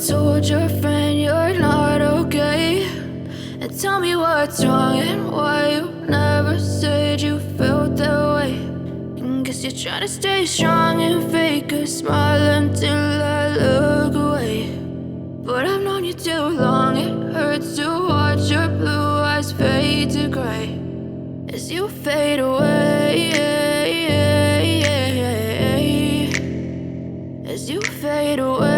told your friend you're not okay, and tell me what's wrong and why you never said you felt that way. And guess you're trying to stay strong and fake a smile until I look away. But I've known you too long, it hurts to watch your blue eyes fade to gray as you fade away, as you fade away.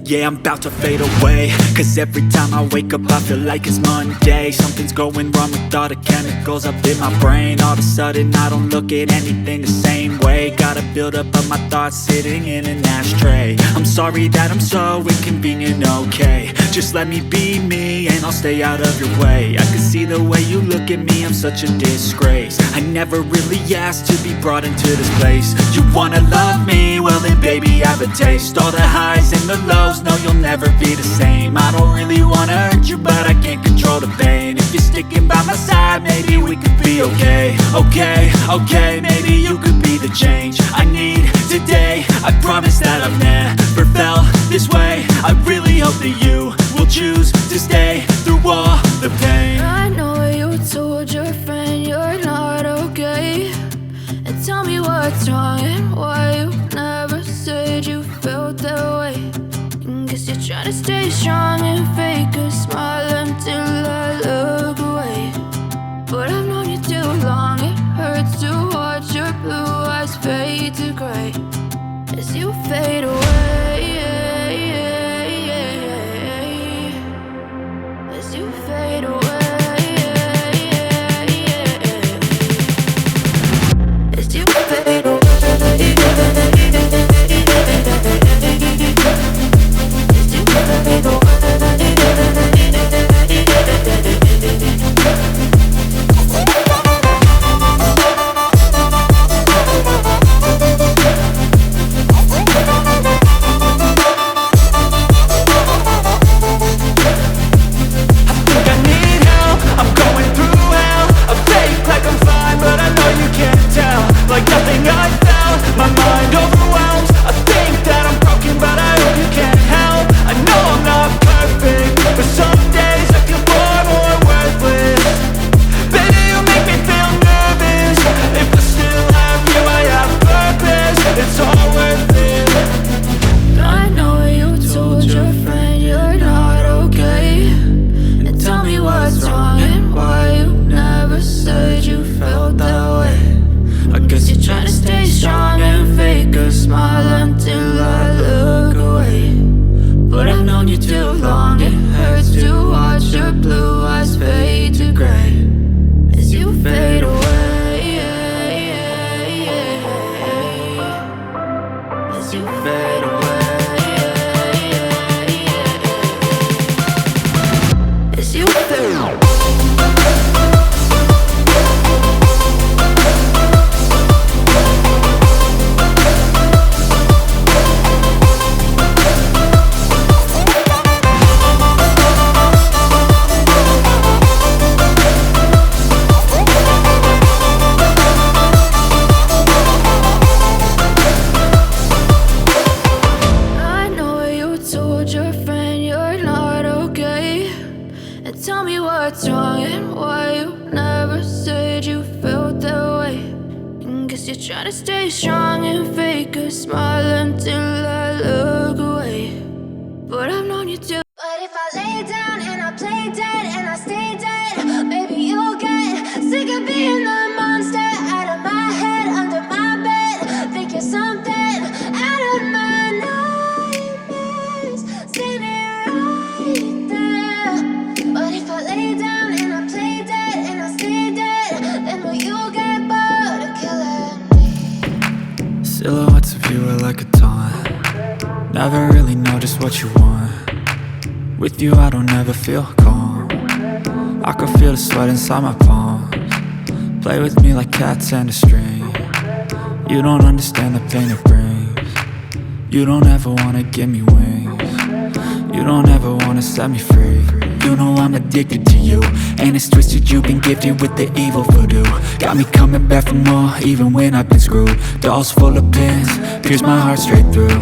Yeah, I'm about to fade away, cause every time I wake up I feel like it's Monday. Something's going wrong with all the chemicals up in my brain. All of a sudden I don't look at anything the same way. Gotta build up of my thoughts sitting in an ashtray. I'm sorry that I'm so inconvenient, okay. Just let me be me and I'll stay out of your way. I can see the way you look at me, I'm such a disgrace. I never really asked to be brought into this place. You wanna love me? Well then baby have a taste. All the highs and the lows, no you'll never be the same. I don't really wanna hurt you but I can't control the pain. If you're sticking by my side maybe we could be okay. Okay, maybe you could be the change I need today. I promise that I've never felt this way. I really hope that you will choose to stay through all the pain. I know you told your friend you're not okay, and tell me what's wrong and why you never said you felt that way. And guess you're trying to stay strong and fake a smile until I look away. But I've known you too long, it hurts to watch your blue eyes fade to gray as you fade away, as you fade away, as you fade away. Try to stay strong and fake a smile until I look away. But I've known you too. But if I lay down and I play dead and I stay dead, maybe you'll get sick of being the monster out of my head, under my bed. Think you're something out of my nightmares, standing right there. But if I lay down and I play dead and I stay dead, then will you get bored of killing me? Silhouettes of you are like a taunt. Never really know just what you want. With you I don't ever feel calm. I can feel the sweat inside my palms. Play with me like cats and a string. You don't understand the pain it brings. You don't ever wanna give me wings. You don't ever wanna set me free. You know I'm addicted to you, and it's twisted, you've been gifted with the evil voodoo. Got me coming back for more, even when I've been screwed. Dolls full of pins, pierce my heart straight through.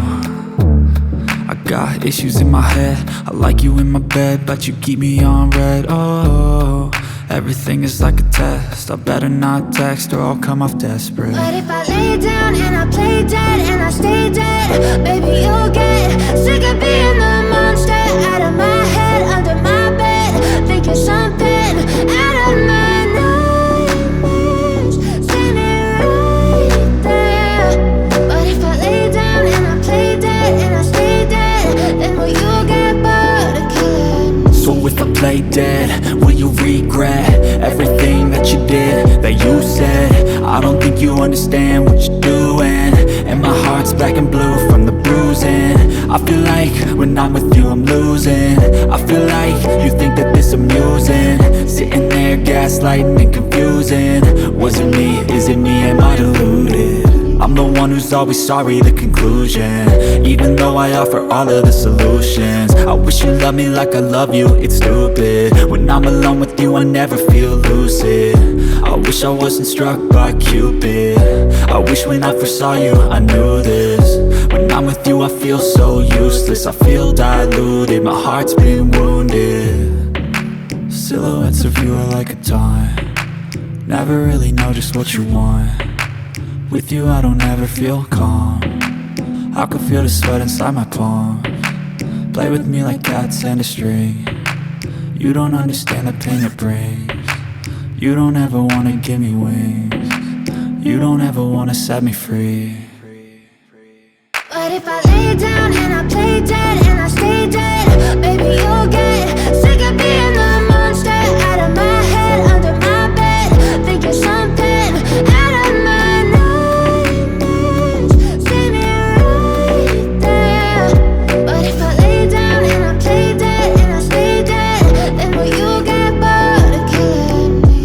I got issues in my head, I like you in my bed, but you keep me on red. Oh, everything is like a test, I better not text or I'll come off desperate. But if I lay down and I play dead and I stay dead, baby, you'll get sick of being the monster out of my head, under my bed. Think you're something out of my nightmares, standing right there. But if I lay down and I play dead and I stay dead, then will you get bored of killing me? So if I play dead, will you regret everything that you did, that you said? I don't think you understand what you're doing, and my heart's black and blue from the bruising. I feel like when I'm with you I'm losing. I feel like you think that this amusing, sitting there gaslighting and confusing. Was it me? Is it me? Am I deluded? I'm the one who's always sorry, the conclusion, even though I offer all of the solutions. I wish you loved me like I love you, it's stupid. When I'm alone with you I never feel lucid. I wish I wasn't struck by Cupid. I wish when I first saw you I knew this. When I'm with you I feel so useless, I feel diluted, my heart's been wounded. Silhouettes of you are like a taunt, never really know just what you want. With you I don't ever feel calm, I can feel the sweat inside my palm. Play with me like cats and a string, you don't understand the pain it brings. You don't ever wanna give me wings, you don't ever wanna set me free. But if I lay down and I play dead and I stay dead, baby, you'll get sick of being the monster out of my head, under my bed. Think you're something out of my nightmares, standing right there. But if I lay down and I play dead and I stay dead, then will you get bored of killing me?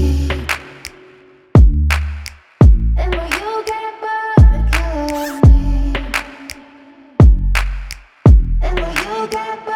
Then will you get bored of killing me? And will you get back?